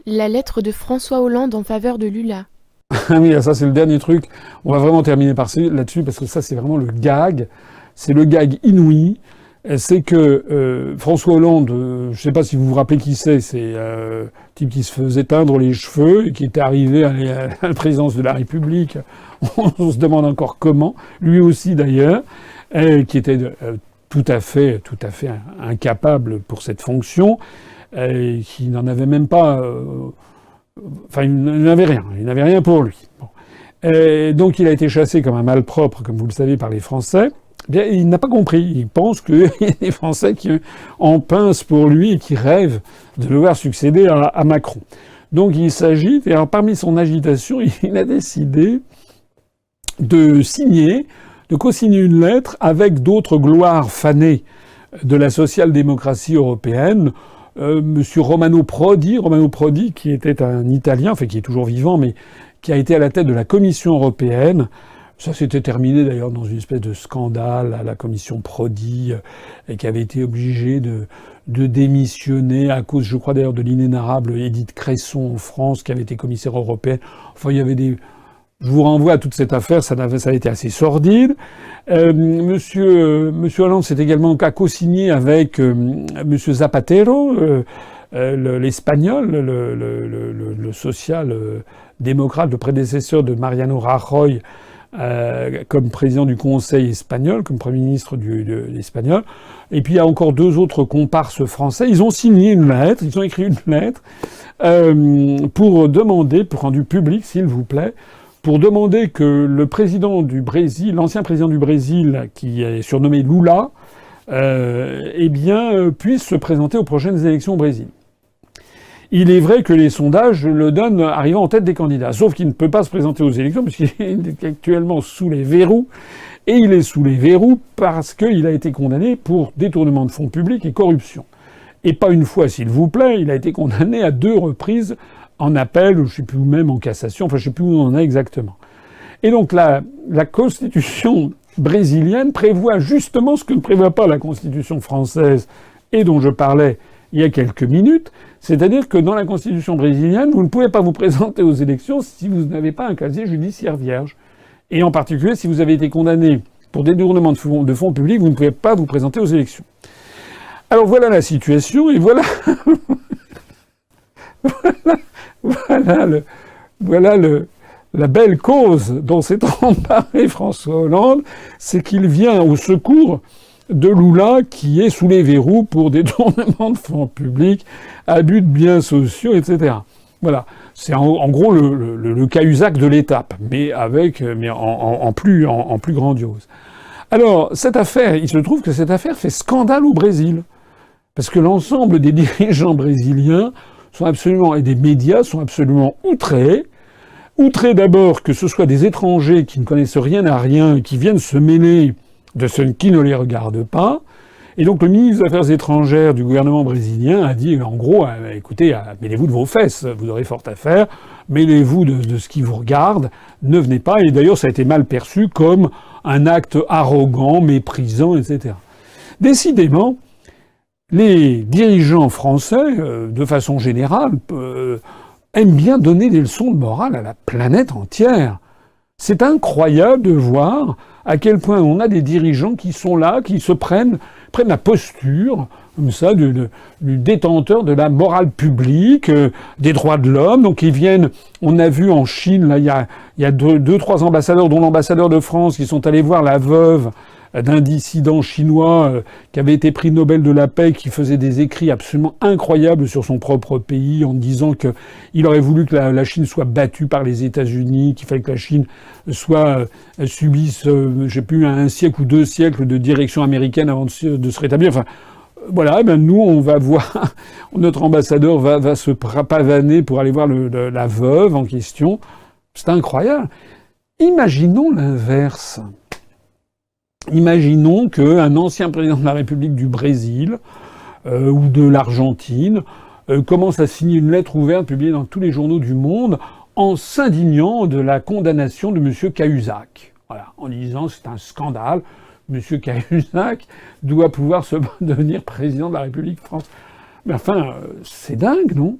La lettre de François Hollande en faveur de Lula. Ah oui, ça c'est le dernier truc. On va vraiment terminer là-dessus parce que ça c'est vraiment le gag. C'est le gag inouï. C'est que François Hollande, je ne sais pas si vous vous rappelez qui c'est un type qui se faisait teindre les cheveux et qui était arrivé à la présidence de la République. On se demande encore comment. Lui aussi d'ailleurs, qui était tout à fait incapable pour cette fonction, qui n'en avait même pas. Enfin, il n'avait rien. Il n'avait rien pour lui. Bon. Donc il a été chassé comme un malpropre, comme vous le savez, par les Français. Bien, il n'a pas compris. Il pense qu'il y a des Français qui en pincent pour lui et qui rêvent de le voir succéder à Macron. Donc il s'agite, et alors parmi son agitation, il a décidé de co-signer une lettre avec d'autres gloires fanées de la social-démocratie européenne. Monsieur Romano Prodi, qui était un Italien, enfin qui est toujours vivant, mais qui a été à la tête de la Commission européenne. Ça s'était terminé d'ailleurs dans une espèce de scandale à la Commission Prodi, et qui avait été obligé de démissionner à cause, je crois d'ailleurs, de l'inénarrable Édith Cresson en France, qui avait été commissaire européenne. Enfin, il y avait des... Je vous renvoie à toute cette affaire, ça a été assez sordide. Monsieur Hollande s'est également co-signé avec Monsieur Zapatero, l'espagnol, le social-démocrate, le prédécesseur de Mariano Rajoy, comme président du Conseil espagnol, comme Premier ministre espagnol. Et puis il y a encore deux autres comparses français. Ils ont signé une lettre, ils ont écrit une lettre pour demander, pour rendu public, s'il vous plaît, pour demander que le président du Brésil, l'ancien président du Brésil, qui est surnommé Lula, puisse se présenter aux prochaines élections au Brésil. Il est vrai que les sondages le donnent arrivant en tête des candidats, sauf qu'il ne peut pas se présenter aux élections puisqu'il est actuellement sous les verrous. Et il est sous les verrous parce qu'il a été condamné pour détournement de fonds publics et corruption. Et pas une fois, s'il vous plaît, il a été condamné à 2 reprises en appel, ou je sais plus où, même en cassation, enfin je sais plus où on en est exactement. Et donc la constitution brésilienne prévoit justement ce que ne prévoit pas la constitution française et dont je parlais il y a quelques minutes, c'est-à-dire que dans la constitution brésilienne, vous ne pouvez pas vous présenter aux élections si vous n'avez pas un casier judiciaire vierge. Et en particulier, si vous avez été condamné pour détournement de fonds publics, vous ne pouvez pas vous présenter aux élections. Alors voilà la situation, et voilà... Voilà la belle cause dont s'est emparé François Hollande, c'est qu'il vient au secours de Lula qui est sous les verrous pour détournement de fonds publics, abus de biens sociaux, etc. Voilà. C'est en gros le Cahuzac de l'étape, mais en plus grandiose. Alors, cette affaire, il se trouve que cette affaire fait scandale au Brésil. Parce que l'ensemble des dirigeants brésiliens et des médias sont absolument outrés. Outrés d'abord que ce soit des étrangers qui ne connaissent rien à rien, qui viennent se mêler de ce qui ne les regarde pas. Et donc le ministre des Affaires étrangères du gouvernement brésilien a dit, en gros, écoutez, mêlez-vous de vos fesses, vous aurez fort à faire, mêlez-vous de ce qui vous regarde, ne venez pas. Et d'ailleurs, ça a été mal perçu comme un acte arrogant, méprisant, etc. Décidément, les dirigeants français, de façon générale, aiment bien donner des leçons de morale à la planète entière. C'est incroyable de voir à quel point on a des dirigeants qui sont là, qui prennent la posture, comme ça, du détenteur de la morale publique, des droits de l'homme. Donc ils viennent, on a vu en Chine, là, il y a deux, trois ambassadeurs, dont l'ambassadeur de France, qui sont allés voir la veuve d'un dissident chinois qui avait été prix Nobel de la paix, qui faisait des écrits absolument incroyables sur son propre pays en disant qu'il aurait voulu que la Chine soit battue par les États-Unis, qu'il fallait que la Chine subisse, je sais plus, 1 siècle ou 2 siècles de direction américaine avant de se rétablir. Enfin, voilà, nous, on va voir, notre ambassadeur va se pavaner pour aller voir la veuve en question. C'est incroyable. Imaginons l'inverse. Imaginons qu'un ancien président de la République du Brésil ou de l'Argentine commence à signer une lettre ouverte publiée dans tous les journaux du monde en s'indignant de la condamnation de M. Cahuzac. Voilà, en disant c'est un scandale, M. Cahuzac doit pouvoir devenir président de la République française. Mais enfin, c'est dingue, non?